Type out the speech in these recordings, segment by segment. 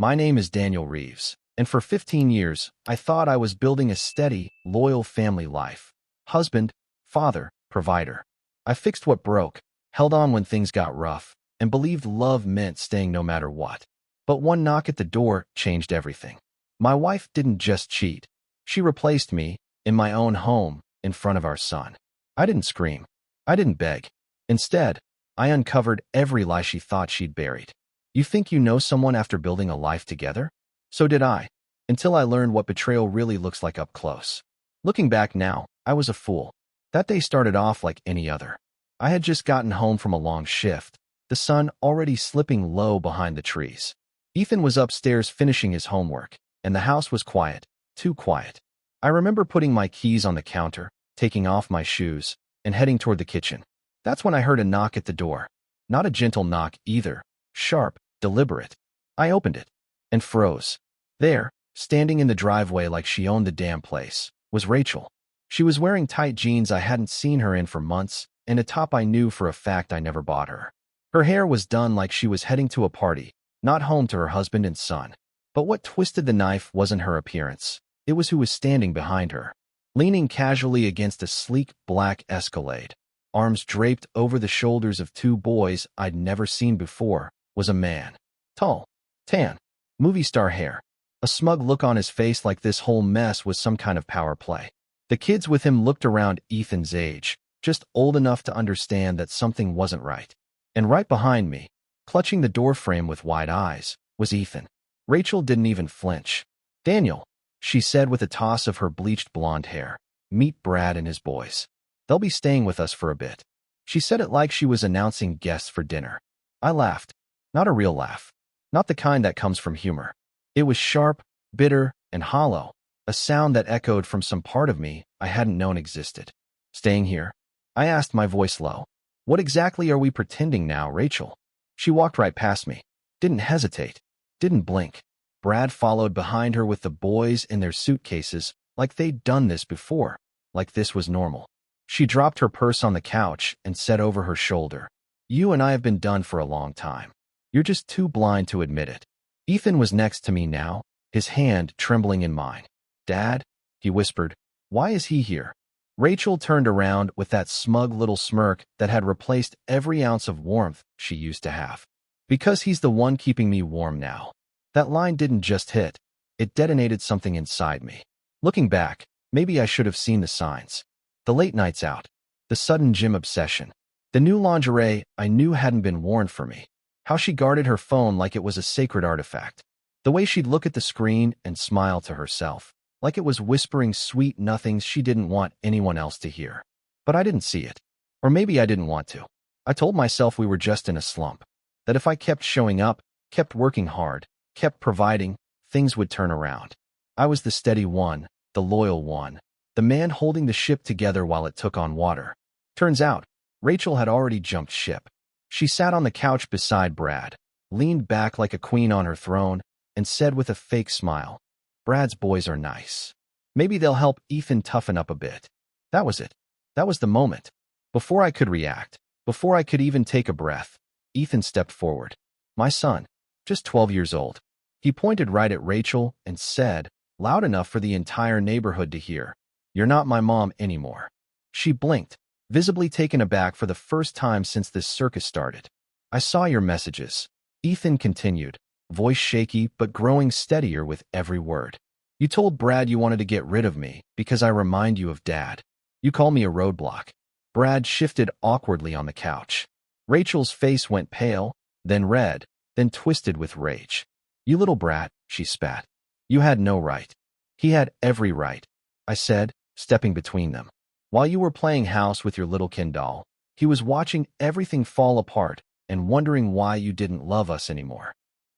My name is Daniel Reeves, and for 15 years, I thought I was building a steady, loyal family life. Husband, father, provider. I fixed what broke, held on when things got rough, and believed love meant staying no matter what. But one knock at the door changed everything. My wife didn't just cheat. She replaced me, in my own home, in front of our son. I didn't scream. I didn't beg. Instead, I uncovered every lie she thought she'd buried. You think you know someone after building a life together? So did I, until I learned what betrayal really looks like up close. Looking back now, I was a fool. That day started off like any other. I had just gotten home from a long shift, the sun already slipping low behind the trees. Ethan was upstairs finishing his homework, and the house was quiet, too quiet. I remember putting my keys on the counter, taking off my shoes, and heading toward the kitchen. That's when I heard a knock at the door. Not a gentle knock either, sharp, deliberate. I opened it and froze. There, standing in the driveway like she owned the damn place, was Rachel. She was wearing tight jeans I hadn't seen her in for months and a top I knew for a fact I never bought her. Her hair was done like she was heading to a party, not home to her husband and son. But what twisted the knife wasn't her appearance. It was who was standing behind her, leaning casually against a sleek black Escalade. Arms draped over the shoulders of two boys I'd never seen before, was a man. Tall, tan, movie star hair. A smug look on his face like this whole mess was some kind of power play. The kids with him looked around Ethan's age, just old enough to understand that something wasn't right. And right behind me, clutching the doorframe with wide eyes, was Ethan. Rachel didn't even flinch. "Daniel," she said with a toss of her bleached blonde hair, "meet Brad and his boys. They'll be staying with us for a bit." She said it like she was announcing guests for dinner. I laughed. Not a real laugh. Not the kind that comes from humor. It was sharp, bitter, and hollow, a sound that echoed from some part of me I hadn't known existed. "Staying here?" I asked, my voice low. "What exactly are we pretending now, Rachel?" She walked right past me. Didn't hesitate. Didn't blink. Brad followed behind her with the boys in their suitcases, like they'd done this before, like this was normal. She dropped her purse on the couch and said over her shoulder, "You and I have been done for a long time. You're just too blind to admit it." Ethan was next to me now, his hand trembling in mine. "Dad," he whispered, "why is he here?" Rachel turned around with that smug little smirk that had replaced every ounce of warmth she used to have. "Because he's the one keeping me warm now." That line didn't just hit, it detonated something inside me. Looking back, maybe I should have seen the signs. The late nights out, the sudden gym obsession, the new lingerie I knew hadn't been worn for me, how she guarded her phone like it was a sacred artifact, the way she'd look at the screen and smile to herself, like it was whispering sweet nothings she didn't want anyone else to hear. But I didn't see it. Or maybe I didn't want to. I told myself we were just in a slump, that if I kept showing up, kept working hard, kept providing, things would turn around. I was the steady one, the loyal one, the man holding the ship together while it took on water. Turns out, Rachel had already jumped ship. She sat on the couch beside Brad, leaned back like a queen on her throne, and said with a fake smile, "Brad's boys are nice. Maybe they'll help Ethan toughen up a bit." That was it. That was the moment. Before I could react, before I could even take a breath, Ethan stepped forward. My son, just 12 years old. He pointed right at Rachel and said, loud enough for the entire neighborhood to hear, "You're not my mom anymore." She blinked, visibly taken aback for the first time since this circus started. "I saw your messages," Ethan continued, voice shaky but growing steadier with every word. "You told Brad you wanted to get rid of me because I remind you of Dad. You call me a roadblock." Brad shifted awkwardly on the couch. Rachel's face went pale, then red, then twisted with rage. "You little brat," she spat. "You had no right." "He had every right," I said, stepping between them. "While you were playing house with your little Ken doll, he was watching everything fall apart and wondering why you didn't love us anymore."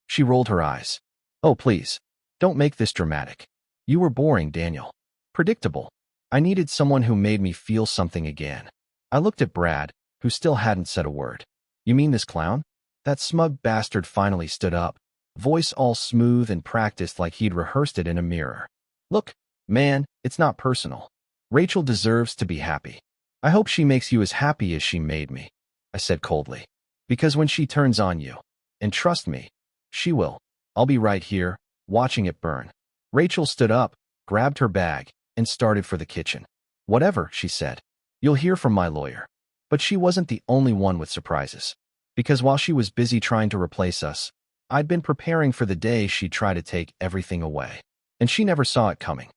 She rolled her eyes. "Oh, please, don't make this dramatic. You were boring, Daniel. Predictable. I needed someone who made me feel something again." I looked at Brad, who still hadn't said a word. "You mean this clown?" That smug bastard finally stood up, voice all smooth and practiced like he'd rehearsed it in a mirror. "Look, man, it's not personal. Rachel deserves to be happy. I hope she makes you as happy as she made me," I said coldly. "Because when she turns on you, and trust me, she will, I'll be right here, watching it burn. Rachel stood up, grabbed her bag, and started for the kitchen. Whatever, she said. You'll hear from my lawyer. But she wasn't the only one with surprises. Because while she was busy trying to replace us, I'd been preparing for the day she'd try to take everything away. And she never saw it coming.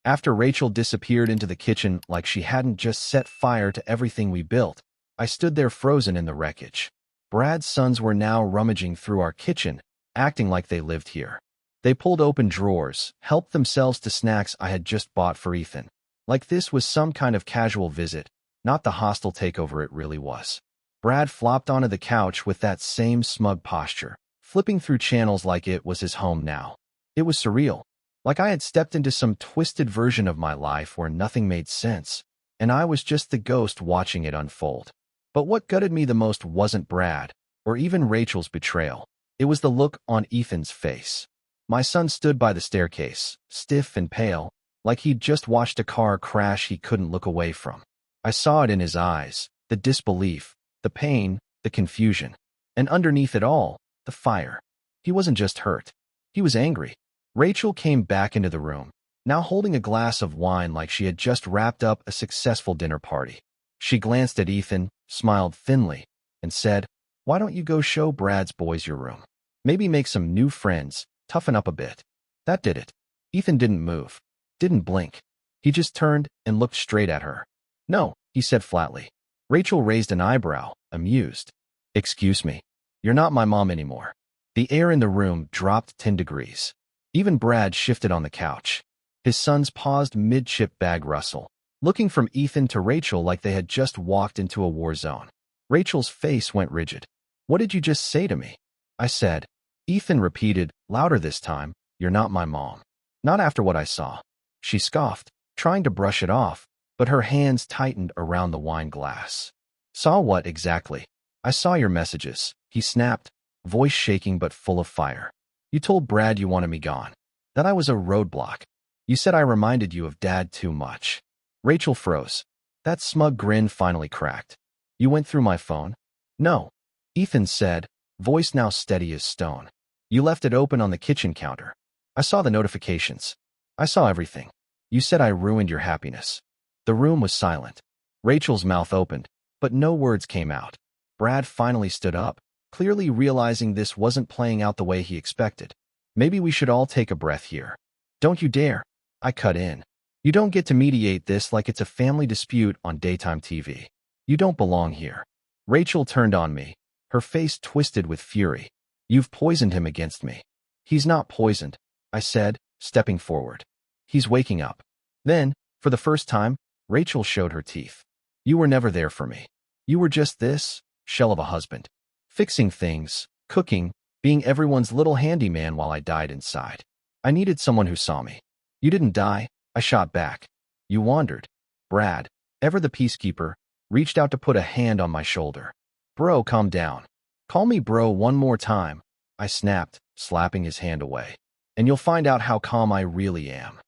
After Rachel disappeared into the kitchen like she hadn't just set fire to everything we built, I stood there frozen in the wreckage. Brad's sons were now rummaging through our kitchen, acting like they lived here. They pulled open drawers, helped themselves to snacks I had just bought for Ethan. Like this was some kind of casual visit, not the hostile takeover it really was. Brad flopped onto the couch with that same smug posture, flipping through channels like it was his home now. It was surreal. Like I had stepped into some twisted version of my life where nothing made sense, and I was just the ghost watching it unfold. But what gutted me the most wasn't Brad, or even Rachel's betrayal. It was the look on Ethan's face. My son stood by the staircase, stiff and pale, like he'd just watched a car crash he couldn't look away from. I saw it in his eyes, the disbelief, the pain, the confusion, and underneath it all, the fire. He wasn't just hurt. He was angry. Rachel came back into the room, now holding a glass of wine like she had just wrapped up a successful dinner party. She glanced at Ethan, smiled thinly, and said, "Why don't you go show Brad's boys your room? Maybe make some new friends, toughen up a bit." That did it. Ethan didn't move, didn't blink. He just turned and looked straight at her. "No," he said flatly. Rachel raised an eyebrow, amused. "Excuse me. You're not my mom anymore." The air in the room dropped 10 degrees. Even Brad shifted on the couch. His sons paused mid-chip bag rustle, looking from Ethan to Rachel like they had just walked into a war zone. Rachel's face went rigid. "What did you just say to me?" I said. Ethan repeated, louder this time, "You're not my mom. Not after what I saw." She scoffed, trying to brush it off, but her hands tightened around the wine glass. "Saw what exactly?" "I saw your messages," he snapped, voice shaking but full of fire. "You told Brad you wanted me gone, that I was a roadblock. You said I reminded you of Dad too much." Rachel froze. That smug grin finally cracked. "You went through my phone?" "No," Ethan said, voice now steady as stone. "You left it open on the kitchen counter. I saw the notifications. I saw everything. You said I ruined your happiness." The room was silent. Rachel's mouth opened, but no words came out. Brad finally stood up, clearly realizing this wasn't playing out the way he expected. "Maybe we should all take a breath here." "Don't you dare," I cut in. "You don't get to mediate this like it's a family dispute on daytime TV. You don't belong here." Rachel turned on me, her face twisted with fury. "You've poisoned him against me." "He's not poisoned," I said, stepping forward. "He's waking up." Then, for the first time, Rachel showed her teeth. "You were never there for me. You were just this shell of a husband. Fixing things, cooking, being everyone's little handyman while I died inside. I needed someone who saw me." "You didn't die," I shot back. "You wandered." Brad, ever the peacekeeper, reached out to put a hand on my shoulder. "Bro, calm down." "Call me bro one more time," I snapped, slapping his hand away. "And you'll find out how calm I really am."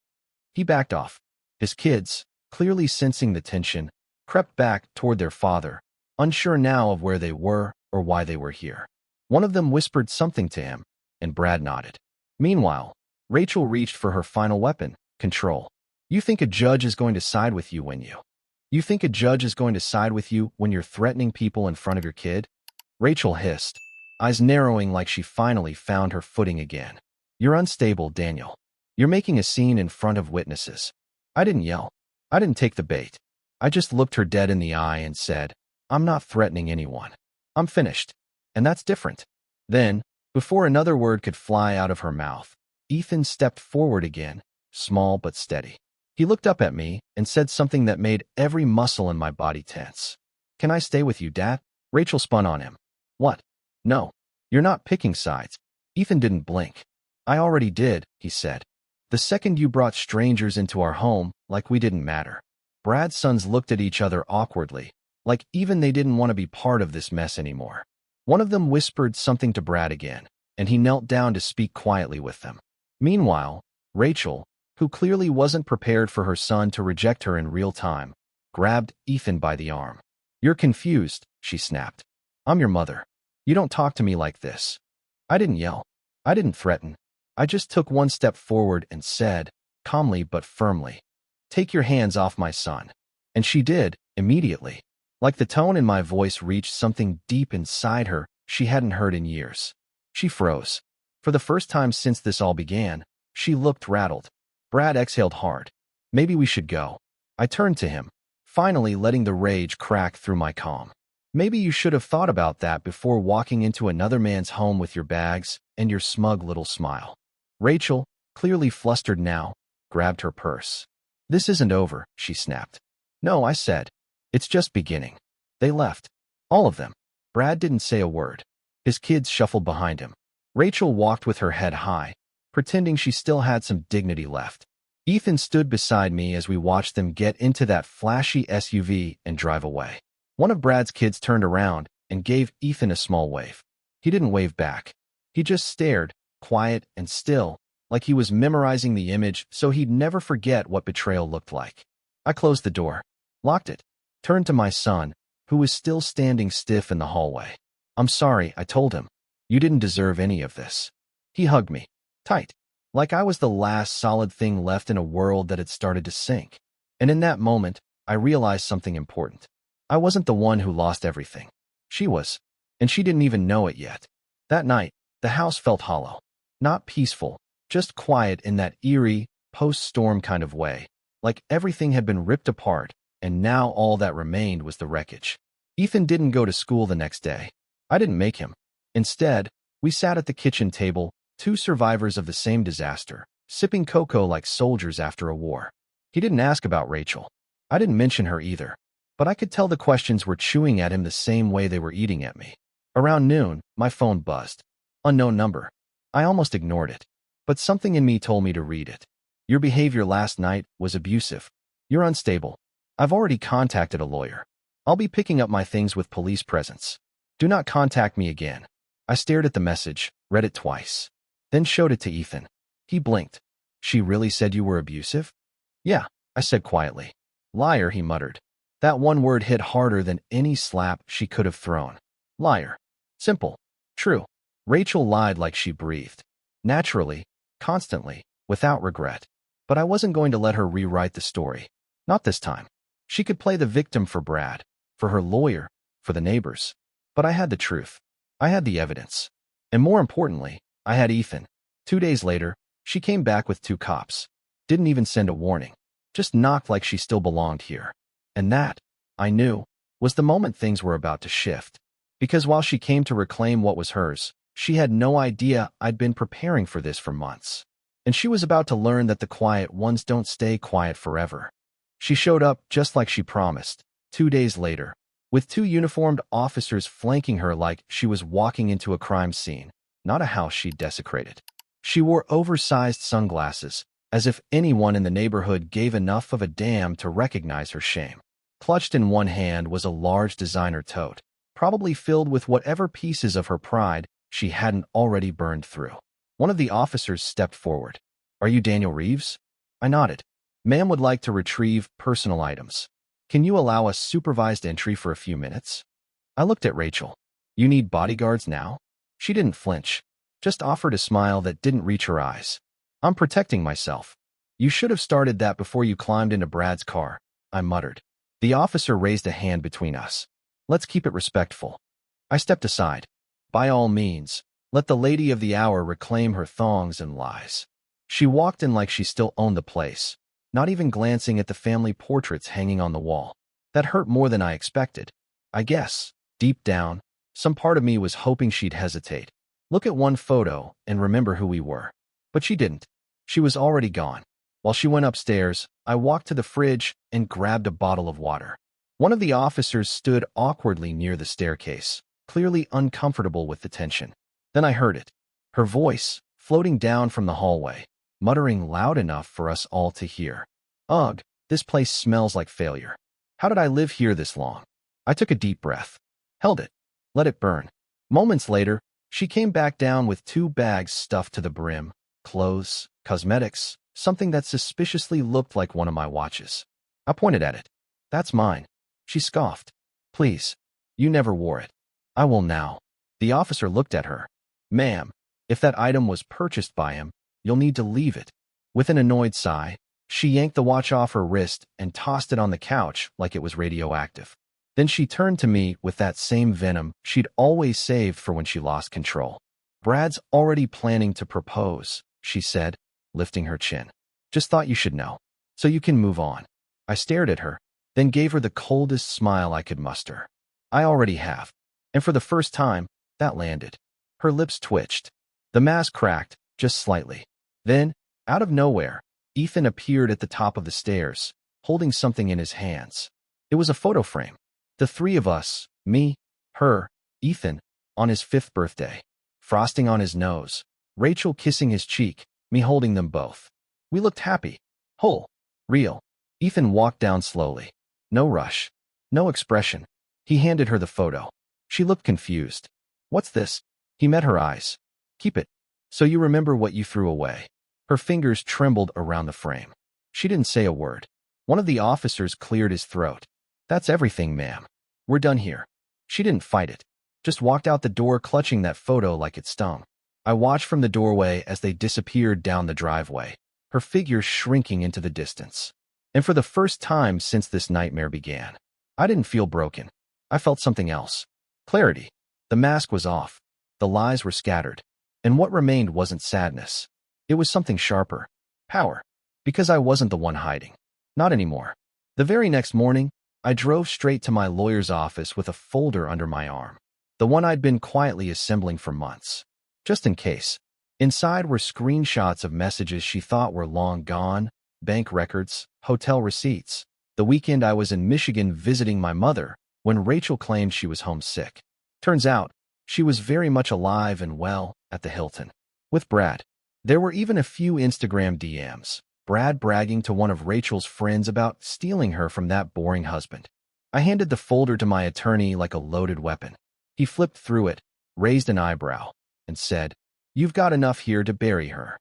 He backed off. His kids, clearly sensing the tension, crept back toward their father, unsure now of where they were or why they were here. One of them whispered something to him, and Brad nodded. Meanwhile, Rachel reached for her final weapon, control. "You think a judge is going to side with you when You think a judge is going to side with you when you're threatening people in front of your kid?" Rachel hissed, eyes narrowing like she finally found her footing again. "You're unstable, Daniel. You're making a scene in front of witnesses." I didn't yell. I didn't take the bait. I just looked her dead in the eye and said, "I'm not threatening anyone. I'm finished." And that's different. Then, before another word could fly out of her mouth, Ethan stepped forward again, small but steady. He looked up at me and said something that made every muscle in my body tense. "Can I stay with you, Dad?" Rachel spun on him. "What? No. You're not picking sides." Ethan didn't blink. "I already did," he said. "The second you brought strangers into our home, like we didn't matter." Brad's sons looked at each other awkwardly, like even they didn't want to be part of this mess anymore. One of them whispered something to Brad again, and he knelt down to speak quietly with them. Meanwhile, Rachel, who clearly wasn't prepared for her son to reject her in real time, grabbed Ethan by the arm. "You're confused," she snapped. "I'm your mother. You don't talk to me like this." I didn't yell. I didn't threaten. I just took one step forward and said, calmly but firmly, "Take your hands off my son." And she did, immediately. Like the tone in my voice reached something deep inside her she hadn't heard in years. She froze. For the first time since this all began, she looked rattled. Brad exhaled hard. "Maybe we should go." I turned to him, finally letting the rage crack through my calm. "Maybe you should have thought about that before walking into another man's home with your bags and your smug little smile." Rachel, clearly flustered now, grabbed her purse. "This isn't over," she snapped. "No," I said. "It's just beginning." They left. All of them. Brad didn't say a word. His kids shuffled behind him. Rachel walked with her head high, pretending she still had some dignity left. Ethan stood beside me as we watched them get into that flashy SUV and drive away. One of Brad's kids turned around and gave Ethan a small wave. He didn't wave back. He just stared, quiet and still, like he was memorizing the image so he'd never forget what betrayal looked like. I closed the door, locked it, turned to my son, who was still standing stiff in the hallway. "I'm sorry," I told him. "You didn't deserve any of this." He hugged me, tight, like I was the last solid thing left in a world that had started to sink. And in that moment, I realized something important. I wasn't the one who lost everything. She was, and she didn't even know it yet. That night, the house felt hollow. Not peaceful, just quiet in that eerie, post-storm kind of way, like everything had been ripped apart, and now all that remained was the wreckage. Ethan didn't go to school the next day. I didn't make him. Instead, we sat at the kitchen table, two survivors of the same disaster, sipping cocoa like soldiers after a war. He didn't ask about Rachel. I didn't mention her either. But I could tell the questions were chewing at him the same way they were eating at me. Around noon, my phone buzzed. Unknown number. I almost ignored it. But something in me told me to read it. "Your behavior last night was abusive. You're unstable. I've already contacted a lawyer. I'll be picking up my things with police presence. Do not contact me again." I stared at the message, read it twice, then showed it to Ethan. He blinked. "She really said you were abusive?" "Yeah," I said quietly. "Liar," he muttered. That one word hit harder than any slap she could have thrown. Liar. Simple. True. Rachel lied like she breathed. Naturally, constantly, without regret. But I wasn't going to let her rewrite the story. Not this time. She could play the victim for Brad, for her lawyer, for the neighbors. But I had the truth. I had the evidence. And more importantly, I had Ethan. 2 days later, she came back with 2 cops. Didn't even send a warning. Just knocked like she still belonged here. And that, I knew, was the moment things were about to shift. Because while she came to reclaim what was hers, she had no idea I'd been preparing for this for months. And she was about to learn that the quiet ones don't stay quiet forever. She showed up just like she promised, 2 days later, with 2 uniformed officers flanking her like she was walking into a crime scene, not a house she'd desecrated. She wore oversized sunglasses, as if anyone in the neighborhood gave enough of a damn to recognize her shame. Clutched in one hand was a large designer tote, probably filled with whatever pieces of her pride she hadn't already burned through. One of the officers stepped forward. "Are you Daniel Reeves?" I nodded. "Ma'am would like to retrieve personal items. Can you allow us supervised entry for a few minutes?" I looked at Rachel. "You need bodyguards now?" She didn't flinch, just offered a smile that didn't reach her eyes. "I'm protecting myself." "You should have started that before you climbed into Brad's car," I muttered. The officer raised a hand between us. "Let's keep it respectful." I stepped aside. "By all means, let the lady of the hour reclaim her thongs and lies." She walked in like she still owned the place, not even glancing at the family portraits hanging on the wall. That hurt more than I expected. I guess, deep down, some part of me was hoping she'd hesitate, look at one photo and remember who we were. But she didn't. She was already gone. While she went upstairs, I walked to the fridge and grabbed a bottle of water. One of the officers stood awkwardly near the staircase, clearly uncomfortable with the tension. Then I heard it. Her voice, floating down from the hallway, muttering loud enough for us all to hear. "Ugh, this place smells like failure. How did I live here this long?" I took a deep breath. Held it. Let it burn. Moments later, she came back down with 2 bags stuffed to the brim. Clothes, cosmetics, something that suspiciously looked like one of my watches. I pointed at it. "That's mine." She scoffed. "Please. You never wore it." "I will now." The officer looked at her. "Ma'am, If that item was purchased by him, you'll need to leave it. With an annoyed sigh, she yanked the watch off her wrist and tossed it on the couch like it was radioactive. Then she turned to me with that same venom she'd always saved for when she lost control. Brad's already planning to propose, she said, lifting her chin. Just thought you should know, so you can move on. I stared at her, then gave her the coldest smile I could muster. I already have. And for the first time, that landed. Her lips twitched. The mask cracked, just slightly. Then, out of nowhere, Ethan appeared at the top of the stairs, holding something in his hands. It was a photo frame. The three of us, me, her, Ethan, on his 5th birthday. Frosting on his nose, Rachel kissing his cheek, me holding them both. We looked happy, whole, real. Ethan walked down slowly. No rush. No expression. He handed her the photo. She looked confused. What's this? He met her eyes. Keep it. So you remember what you threw away. Her fingers trembled around the frame. She didn't say a word. One of the officers cleared his throat. That's everything, ma'am. We're done here. She didn't fight it. Just walked out the door clutching that photo like it stung. I watched from the doorway as they disappeared down the driveway, her figure shrinking into the distance. And for the first time since this nightmare began, I didn't feel broken. I felt something else. Clarity. The mask was off. The lies were scattered. And what remained wasn't sadness. It was something sharper. Power. Because I wasn't the one hiding. Not anymore. The very next morning, I drove straight to my lawyer's office with a folder under my arm. The one I'd been quietly assembling for months. Just in case. Inside were screenshots of messages she thought were long gone, bank records, hotel receipts. The weekend I was in Michigan visiting my mother when Rachel claimed she was homesick. Turns out, she was very much alive and well at the Hilton. With Brad. There were even a few Instagram DMs. Brad bragging to one of Rachel's friends about stealing her from that boring husband. I handed the folder to my attorney like a loaded weapon. He flipped through it, raised an eyebrow, and said, "You've got enough here to bury her."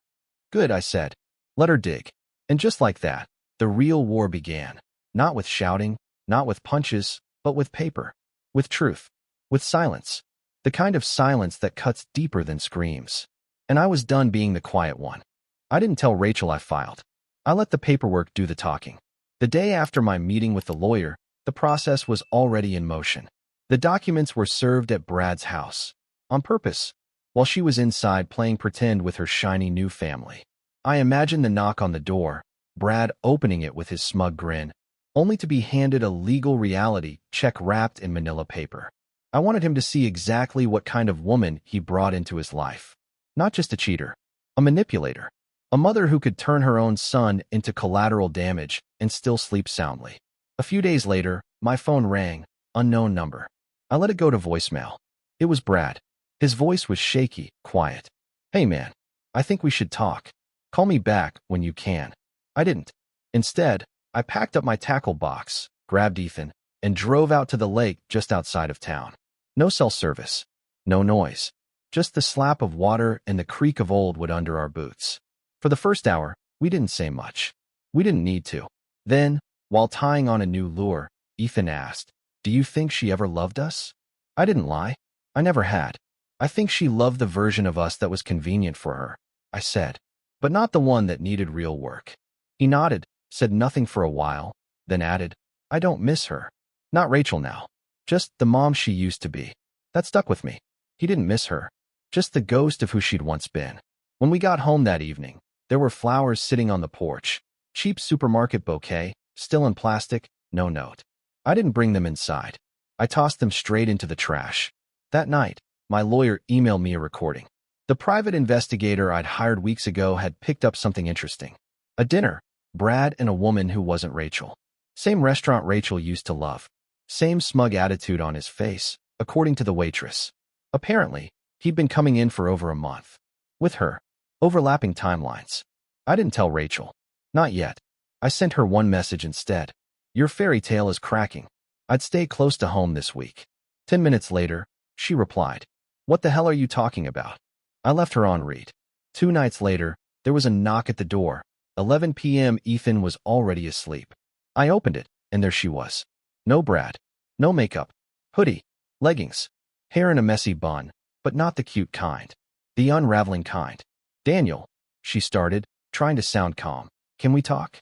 Good, I said. Let her dig. And just like that, the real war began. Not with shouting, not with punches, but with paper. With truth. With silence. The kind of silence that cuts deeper than screams. And I was done being the quiet one. I didn't tell Rachel I filed. I let the paperwork do the talking. The day after my meeting with the lawyer, the process was already in motion. The documents were served at Brad's house. On purpose. While she was inside playing pretend with her shiny new family. I imagined the knock on the door, Brad opening it with his smug grin, only to be handed a legal reality check wrapped in manila paper. I wanted him to see exactly what kind of woman he brought into his life. Not just a cheater. A manipulator. A mother who could turn her own son into collateral damage and still sleep soundly. A few days later, my phone rang, unknown number. I let it go to voicemail. It was Brad. His voice was shaky, quiet. "Hey man, I think we should talk. Call me back when you can." I didn't. Instead, I packed up my tackle box, grabbed Ethan, and drove out to the lake just outside of town. No cell service. No noise. Just the slap of water and the creak of old wood under our boots. For the first hour, we didn't say much. We didn't need to. Then, while tying on a new lure, Ethan asked, "Do you think she ever loved us?" I didn't lie. I never had. "I think she loved the version of us that was convenient for her," I said, "but not the one that needed real work." He nodded, said nothing for a while, then added, "I don't miss her. Not Rachel now. Just the mom she used to be." That stuck with me. He didn't miss her. Just the ghost of who she'd once been. When we got home that evening, there were flowers sitting on the porch. Cheap supermarket bouquet, still in plastic, no note. I didn't bring them inside. I tossed them straight into the trash. That night, my lawyer emailed me a recording. The private investigator I'd hired weeks ago had picked up something interesting. A dinner, Brad and a woman who wasn't Rachel. Same restaurant Rachel used to love. Same smug attitude on his face, according to the waitress. Apparently, he'd been coming in for over a month. With her. Overlapping timelines. I didn't tell Rachel. Not yet. I sent her one message instead. "Your fairy tale is cracking. I'd stay close to home this week." 10 minutes later, she replied, "What the hell are you talking about?" I left her on read. 2 nights later, there was a knock at the door. 11 p.m. Ethan was already asleep. I opened it, and there she was. No Brad. No makeup. Hoodie. Leggings. Hair in a messy bun, but not the cute kind. The unraveling kind. Daniel, she started, trying to sound calm. Can we talk?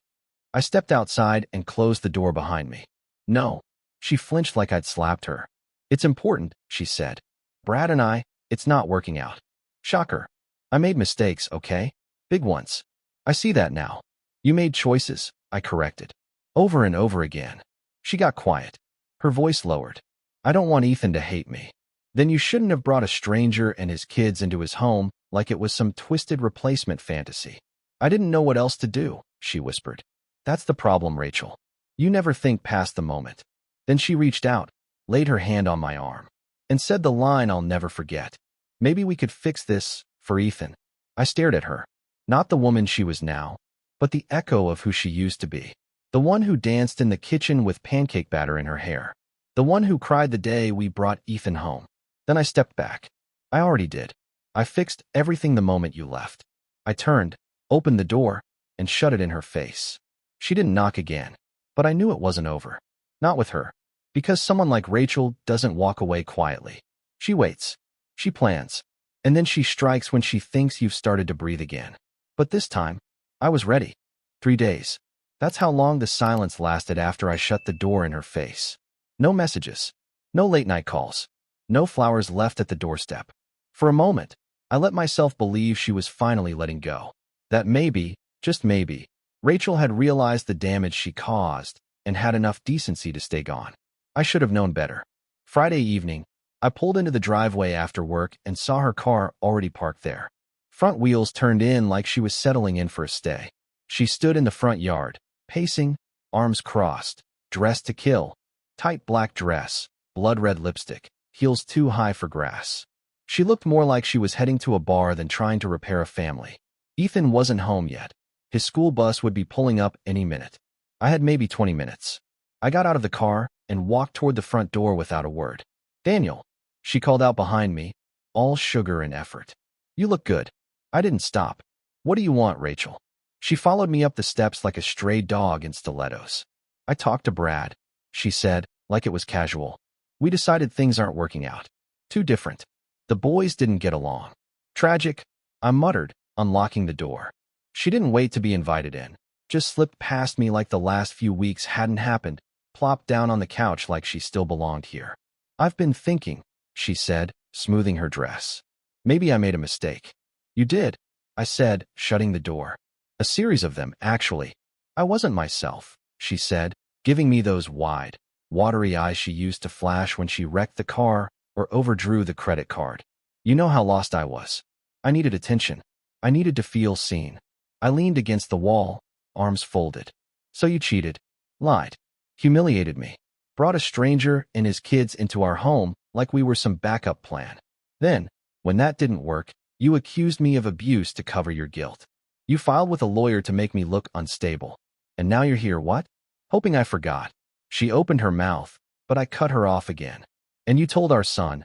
I stepped outside and closed the door behind me. No. She flinched like I'd slapped her. It's important, she said. Brad and it's not working out. Shocker. I made mistakes, okay? Big ones. I see that now. You made choices, I corrected. Over and over again. She got quiet. Her voice lowered. I don't want Ethan to hate me. Then you shouldn't have brought a stranger and his kids into his home like it was some twisted replacement fantasy. I didn't know what else to do, she whispered. That's the problem, Rachel. You never think past the moment. Then she reached out, laid her hand on my arm, and said the line I'll never forget. Maybe we could fix this for Ethan. I stared at her. Not the woman she was now, but the echo of who she used to be. The one who danced in the kitchen with pancake batter in her hair. The one who cried the day we brought Ethan home. Then I stepped back. I already did. I fixed everything the moment you left. I turned, opened the door, and shut it in her face. She didn't knock again, but I knew it wasn't over. Not with her. Because someone like Rachel doesn't walk away quietly. She waits. She plans. And then she strikes when she thinks you've started to breathe again. But this time, I was ready. 3 days. That's how long the silence lasted after I shut the door in her face. No messages. No late-night calls. No flowers left at the doorstep. For a moment, I let myself believe she was finally letting go. That maybe, just maybe, Rachel had realized the damage she caused and had enough decency to stay gone. I should have known better. Friday evening, I pulled into the driveway after work and saw her car already parked there. Front wheels turned in like she was settling in for a stay. She stood in the front yard, pacing, arms crossed, dressed to kill, tight black dress, blood-red lipstick, heels too high for grass. She looked more like she was heading to a bar than trying to repair a family. Ethan wasn't home yet. His school bus would be pulling up any minute. I had maybe 20 minutes. I got out of the car and walked toward the front door without a word. Daniel, she called out behind me, all sugar and effort. You look good. I didn't stop. What do you want, Rachel? She followed me up the steps like a stray dog in stilettos. I talked to Brad, she said, like it was casual. We decided things aren't working out. Too different. The boys didn't get along. Tragic, I muttered, unlocking the door. She didn't wait to be invited in. Just slipped past me like the last few weeks hadn't happened, plopped down on the couch like she still belonged here. I've been thinking, she said, smoothing her dress. Maybe I made a mistake. You did, I said, shutting the door. A series of them, actually. I wasn't myself, she said, giving me those wide, watery eyes she used to flash when she wrecked the car or overdrew the credit card. You know how lost I was. I needed attention. I needed to feel seen. I leaned against the wall, arms folded. So you cheated, lied, humiliated me, brought a stranger and his kids into our home like we were some backup plan. Then, when that didn't work, you accused me of abuse to cover your guilt. You filed with a lawyer to make me look unstable. And now you're here, what? Hoping I forgot. She opened her mouth, but I cut her off again. And you told our son,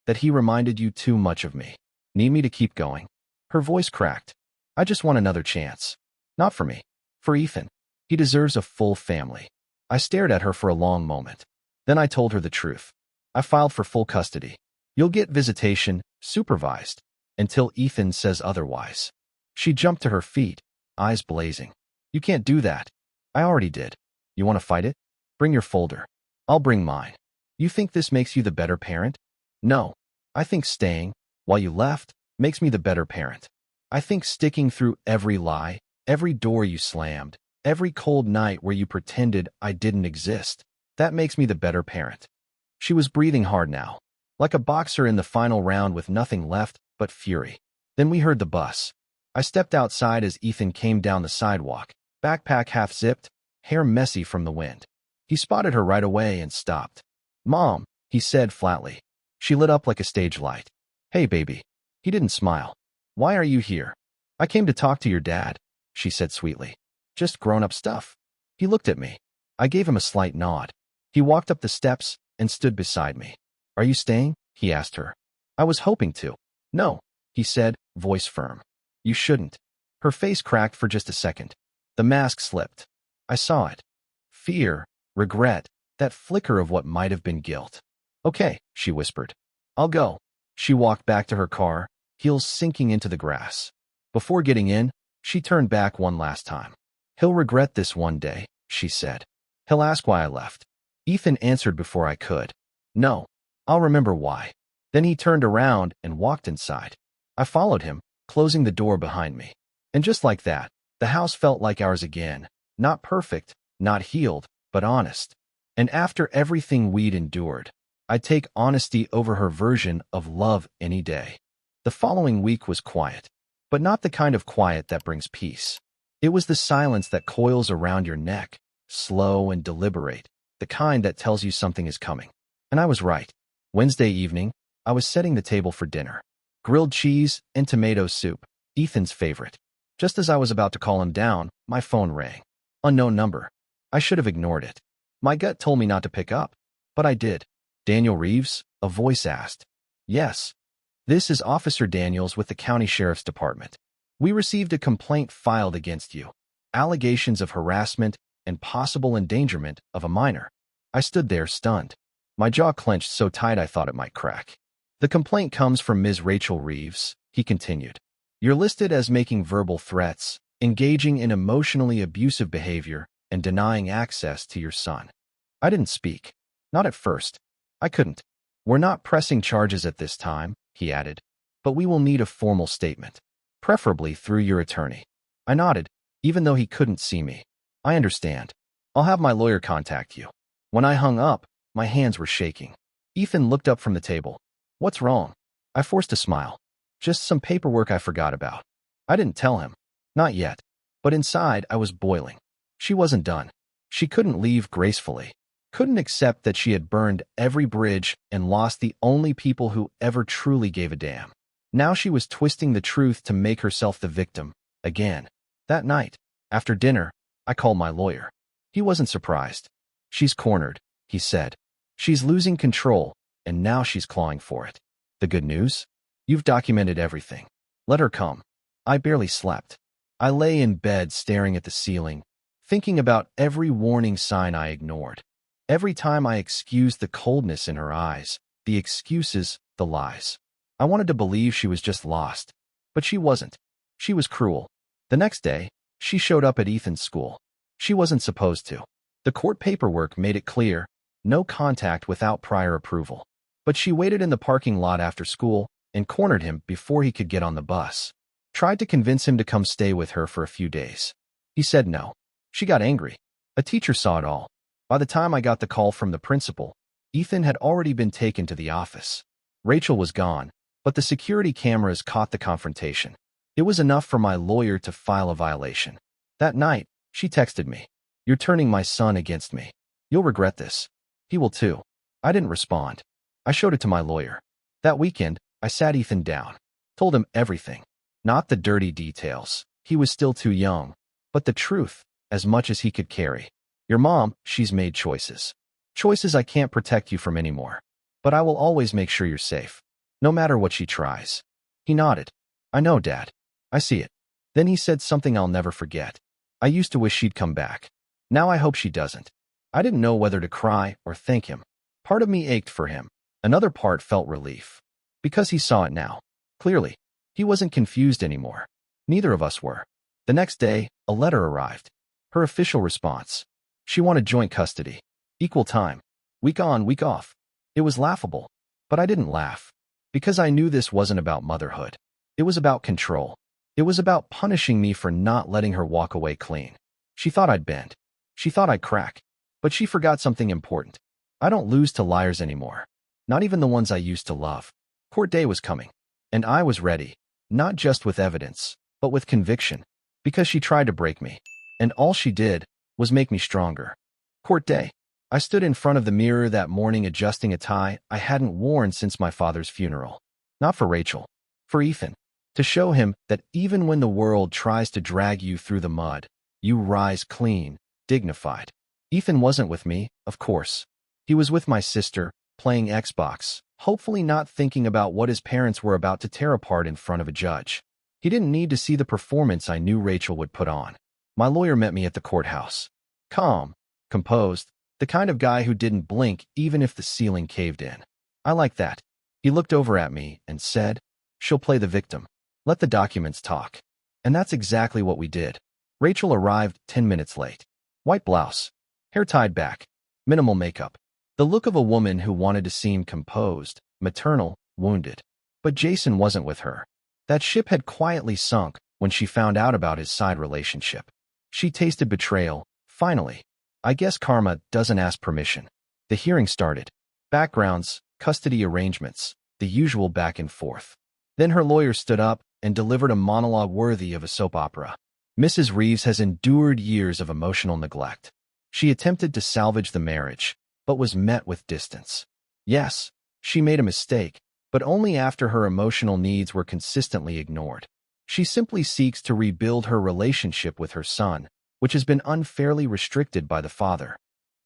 that he reminded you too much of me. Need me to keep going? Her voice cracked. I just want another chance. Not for me. For Ethan. He deserves a full family. I stared at her for a long moment. Then I told her the truth. I filed for full custody. You'll get visitation, supervised, until Ethan says otherwise. She jumped to her feet, eyes blazing. You can't do that. I already did. You want to fight it? Bring your folder. I'll bring mine. You think this makes you the better parent? No. I think staying, while you left, makes me the better parent. I think sticking through every lie, every door you slammed, every cold night where you pretended I didn't exist, that makes me the better parent. She was breathing hard now, like a boxer in the final round with nothing left but fury. Then we heard the bus. I stepped outside as Ethan came down the sidewalk, backpack half-zipped, hair messy from the wind. He spotted her right away and stopped. Mom, he said flatly. She lit up like a stage light. Hey, baby. He didn't smile. Why are you here? I came to talk to your dad, she said sweetly. Just grown-up stuff. He looked at me. I gave him a slight nod. He walked up the steps and stood beside me. Are you staying? He asked her. I was hoping to. No, he said, voice firm. You shouldn't. Her face cracked for just a second. The mask slipped. I saw it. Fear, regret, that flicker of what might have been guilt. Okay, she whispered. I'll go. She walked back to her car, heels sinking into the grass. Before getting in, she turned back one last time. "He'll regret this one day," she said. "He'll ask why I left." Ethan answered before I could. "No, I'll remember why." Then he turned around and walked inside. I followed him, closing the door behind me. And just like that, the house felt like ours again. Not perfect, not healed, but honest. And after everything we'd endured, I'd take honesty over her version of love any day. The following week was quiet, but not the kind of quiet that brings peace. It was the silence that coils around your neck, slow and deliberate, the kind that tells you something is coming. And I was right. Wednesday evening, I was setting the table for dinner. Grilled cheese and tomato soup, Ethan's favorite. Just as I was about to call him down, my phone rang. Unknown number. I should have ignored it. My gut told me not to pick up, but I did. "Daniel Reeves?" a voice asked. "Yes. This is Officer Daniels with the County Sheriff's Department. We received a complaint filed against you. Allegations of harassment and possible endangerment of a minor." I stood there stunned. My jaw clenched so tight I thought it might crack. "The complaint comes from Ms. Rachel Reeves," he continued. "You're listed as making verbal threats, engaging in emotionally abusive behavior, and denying access to your son." I didn't speak. Not at first. I couldn't. "We're not pressing charges at this time," he added, "but we will need a formal statement, preferably through your attorney." I nodded, even though he couldn't see me. "I understand. I'll have my lawyer contact you." When I hung up, my hands were shaking. Ethan looked up from the table. "What's wrong?" I forced a smile. "Just some paperwork I forgot about." I didn't tell him. Not yet. But inside, I was boiling. She wasn't done. She couldn't leave gracefully. Couldn't accept that she had burned every bridge and lost the only people who ever truly gave a damn. Now she was twisting the truth to make herself the victim, again. That night, after dinner, I called my lawyer. He wasn't surprised. "She's cornered," he said. "She's losing control, and now she's clawing for it. The good news? You've documented everything. Let her come." I barely slept. I lay in bed staring at the ceiling, thinking about every warning sign I ignored. Every time I excused the coldness in her eyes, the excuses, the lies. I wanted to believe she was just lost, but she wasn't. She was cruel. The next day, she showed up at Ethan's school. She wasn't supposed to. The court paperwork made it clear, no contact without prior approval. But she waited in the parking lot after school and cornered him before he could get on the bus. Tried to convince him to come stay with her for a few days. He said no. She got angry. A teacher saw it all. By the time I got the call from the principal, Ethan had already been taken to the office. Rachel was gone, but the security cameras caught the confrontation. It was enough for my lawyer to file a violation. That night, she texted me, "You're turning my son against me. You'll regret this." "He will too." I didn't respond. I showed it to my lawyer. That weekend, I sat Ethan down. Told him everything. Not the dirty details. He was still too young. But the truth, as much as he could carry. "Your mom, she's made choices. Choices I can't protect you from anymore. But I will always make sure you're safe. No matter what she tries." He nodded. "I know, Dad. I see it." Then he said something I'll never forget. "I used to wish she'd come back. Now I hope she doesn't." I didn't know whether to cry or thank him. Part of me ached for him. Another part felt relief. Because he saw it now. Clearly. He wasn't confused anymore. Neither of us were. The next day, a letter arrived. Her official response. She wanted joint custody. Equal time. Week on, week off. It was laughable. But I didn't laugh. Because I knew this wasn't about motherhood. It was about control. It was about punishing me for not letting her walk away clean. She thought I'd bend. She thought I'd crack. But she forgot something important. I don't lose to liars anymore. Not even the ones I used to love. Court day was coming. And I was ready. Not just with evidence, but with conviction. Because she tried to break me. And all she did was make me stronger. Court day. I stood in front of the mirror that morning adjusting a tie I hadn't worn since my father's funeral. Not for Rachel. For Ethan. To show him that even when the world tries to drag you through the mud, you rise clean, dignified. Ethan wasn't with me, of course. He was with my sister, playing Xbox, hopefully not thinking about what his parents were about to tear apart in front of a judge. He didn't need to see the performance I knew Rachel would put on. My lawyer met me at the courthouse. Calm, composed, the kind of guy who didn't blink even if the ceiling caved in. I like that. He looked over at me and said, "She'll play the victim. Let the documents talk." And that's exactly what we did. Rachel arrived 10 minutes late. White blouse, hair tied back, minimal makeup. The look of a woman who wanted to seem composed, maternal, wounded. But Jason wasn't with her. That ship had quietly sunk when she found out about his side relationship. She tasted betrayal, finally. I guess karma doesn't ask permission. The hearing started. Backgrounds, custody arrangements, the usual back and forth. Then her lawyer stood up and delivered a monologue worthy of a soap opera. Mrs. Reeves has endured years of emotional neglect. She attempted to salvage the marriage, but was met with distance. Yes, she made a mistake, but only after her emotional needs were consistently ignored. She simply seeks to rebuild her relationship with her son, which has been unfairly restricted by the father.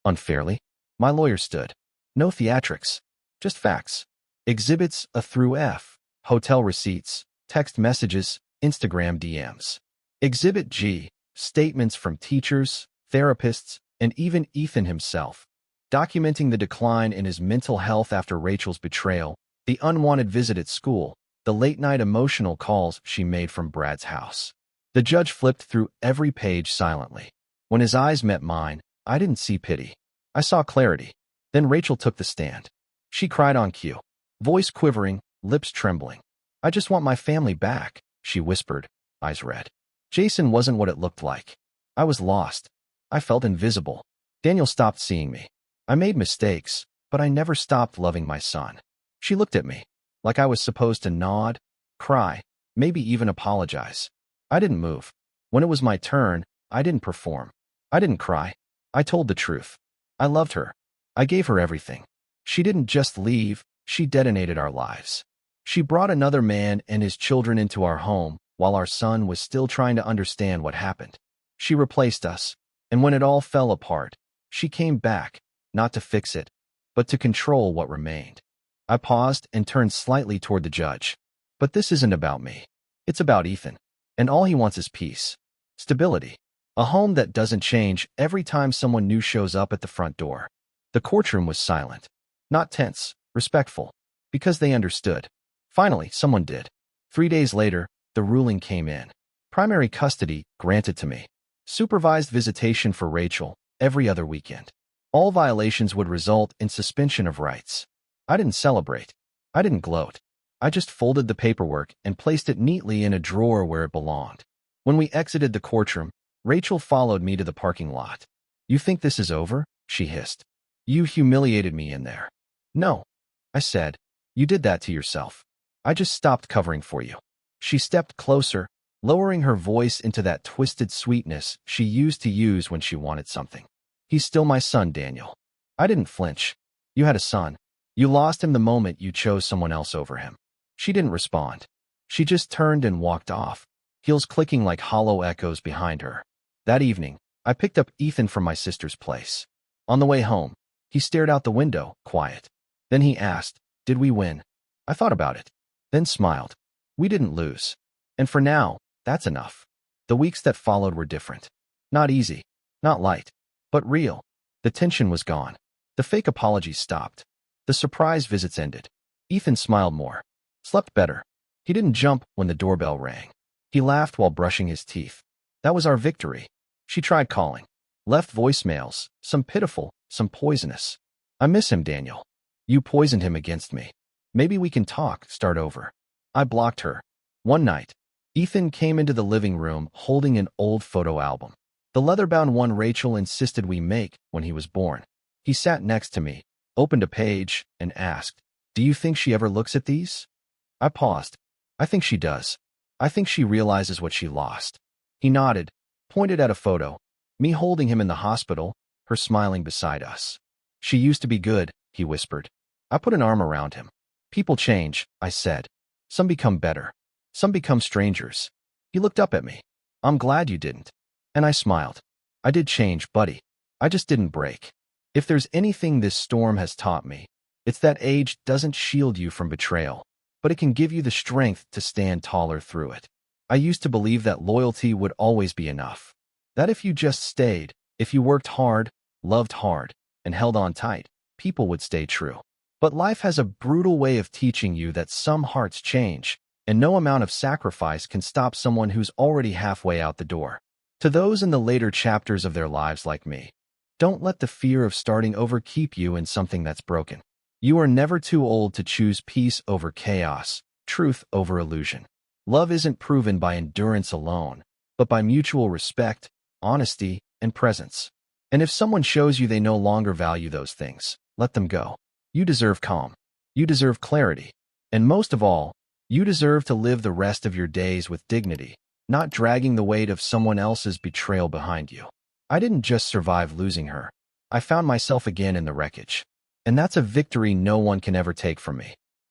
Unfairly? My lawyer stood. No theatrics, just facts. Exhibits A through F, hotel receipts, text messages, Instagram DMs. Exhibit G, statements from teachers, therapists, and even Ethan himself, documenting the decline in his mental health after Rachel's betrayal, the unwanted visit at school, the late-night emotional calls she made from Brad's house. The judge flipped through every page silently. When his eyes met mine, I didn't see pity. I saw clarity. Then Rachel took the stand. She cried on cue, voice quivering, lips trembling. "I just want my family back," she whispered, eyes red. Jason wasn't what it looked like. I was lost. I felt invisible. Daniel stopped seeing me. I made mistakes, but I never stopped loving my son. She looked at me, like I was supposed to nod, cry, maybe even apologize. I didn't move. When it was my turn, I didn't perform. I didn't cry. I told the truth. I loved her. I gave her everything. She didn't just leave, she detonated our lives. She brought another man and his children into our home, while our son was still trying to understand what happened. She replaced us, and when it all fell apart, she came back, not to fix it, but to control what remained. I paused and turned slightly toward the judge. But this isn't about me. It's about Ethan. And all he wants is peace. Stability. A home that doesn't change every time someone new shows up at the front door. The courtroom was silent. Not tense, respectful. Because they understood. Finally, someone did. 3 days later, the ruling came in. Primary custody granted to me. Supervised visitation for Rachel every other weekend. All violations would result in suspension of rights. I didn't celebrate. I didn't gloat. I just folded the paperwork and placed it neatly in a drawer where it belonged. When we exited the courtroom, Rachel followed me to the parking lot. "You think this is over?" she hissed. "You humiliated me in there." "No," I said. "You did that to yourself. I just stopped covering for you." She stepped closer, lowering her voice into that twisted sweetness she used to use when she wanted something. "He's still my son, Daniel." I didn't flinch. "You had a son. You lost him the moment you chose someone else over him." She didn't respond. She just turned and walked off, heels clicking like hollow echoes behind her. That evening, I picked up Ethan from my sister's place. On the way home, he stared out the window, quiet. Then he asked, "Did we win?" I thought about it, then smiled. We didn't lose. And for now, that's enough. The weeks that followed were different. Not easy, not light, but real. The tension was gone. The fake apologies stopped. The surprise visits ended. Ethan smiled more. Slept better. He didn't jump when the doorbell rang. He laughed while brushing his teeth. That was our victory. She tried calling. Left voicemails, some pitiful, some poisonous. "I miss him, Daniel. You poisoned him against me. Maybe we can talk, start over." I blocked her. One night, Ethan came into the living room holding an old photo album. The leather-bound one Rachel insisted we make when he was born. He sat next to me, opened a page, and asked, "Do you think she ever looks at these?" I paused. "I think she does. I think she realizes what she lost." He nodded, pointed at a photo, me holding him in the hospital, her smiling beside us. "She used to be good," he whispered. I put an arm around him. "People change," I said. "Some become better. Some become strangers." He looked up at me. "I'm glad you didn't." And I smiled. "I did change, buddy. I just didn't break." If there's anything this storm has taught me, it's that age doesn't shield you from betrayal, but it can give you the strength to stand taller through it. I used to believe that loyalty would always be enough. That if you just stayed, if you worked hard, loved hard, and held on tight, people would stay true. But life has a brutal way of teaching you that some hearts change, and no amount of sacrifice can stop someone who's already halfway out the door. To those in the later chapters of their lives like me, don't let the fear of starting over keep you in something that's broken. You are never too old to choose peace over chaos, truth over illusion. Love isn't proven by endurance alone, but by mutual respect, honesty, and presence. And if someone shows you they no longer value those things, let them go. You deserve calm. You deserve clarity. And most of all, you deserve to live the rest of your days with dignity, not dragging the weight of someone else's betrayal behind you. I didn't just survive losing her. I found myself again in the wreckage. And that's a victory no one can ever take from me.